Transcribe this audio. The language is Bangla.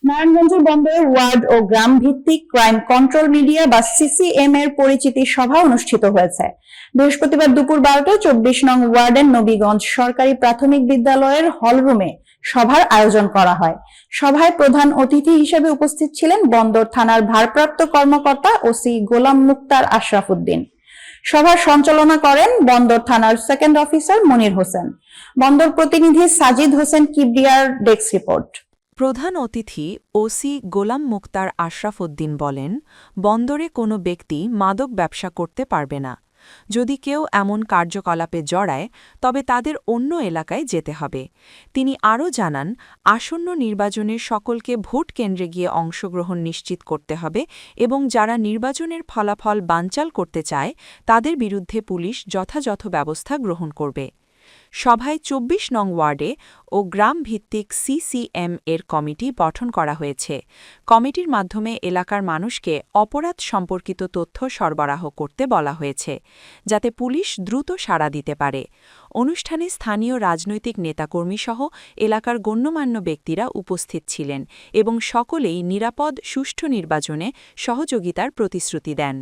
নারায়ণগঞ্জের বন্দরে ওয়ার্ড ও গ্রাম ভিত্তিক ক্রাইম কন্ট্রোল মিডিয়া বা সিসিএম এর পরিচিতি সভা অনুষ্ঠিত হয়েছে। বৃহস্পতিবার দুপুর 12টায় 24 নং ওয়ার্ডের নবীগঞ্জ সরকারি প্রাথমিক বিদ্যালয়ের হলরুমে সভার আয়োজন করা হয়। সভায় প্রধান অতিথি হিসেবে উপস্থিত ছিলেন বন্দর থানার ভারপ্রাপ্ত কর্মকর্তা ওসি গোলাম মুক্তার আশরাফ উদ্দিন। সভার সঞ্চালনা করেন বন্দর থানার সেকেন্ড অফিসার মনির হোসেন। বন্দর প্রতিনিধি সাজিদ হোসেন কিবরিয়ার ডেস্ক রিপোর্ট। প্রধান অতিথি ওসি গোলাম মুক্তার আশরাফ উদ্দিন বলেন, বন্দরে কোনো ব্যক্তি মাদক ব্যবসা করতে পারবে না। যদি কেউ এমন কার্যকলাপে জড়ায় তবে তাদের অন্য এলাকায় যেতে হবে। তিনি আরও জানান, আসন্ন নির্বাচনে সকলকে ভোট কেন্দ্রে গিয়ে অংশগ্রহণ নিশ্চিত করতে হবে এবং যারা নির্বাচনের ফলাফল বানচাল করতে চায় তাদের বিরুদ্ধে পুলিশ যথাযথ ব্যবস্থা গ্রহণ করবে। সভায় 24 নং ওয়ার্ডে ও গ্রাম ভিত্তিক সিসিএম এর কমিটি গঠন করা হয়েছে। কমিটির মাধ্যমে এলাকার মানুষকে অপরাধ সম্পর্কিত তথ্য সরবরাহ করতে বলা হয়েছে, যাতে পুলিশ দ্রুত সাড়া দিতে পারে। অনুষ্ঠানে স্থানীয় রাজনৈতিক নেতাকর্মীসহ এলাকার গণ্যমান্য ব্যক্তিরা উপস্থিত ছিলেন এবং সকলেই নিরাপদ সুষ্ঠু নির্বাচনে সহযোগিতার প্রতিশ্রুতি দেন।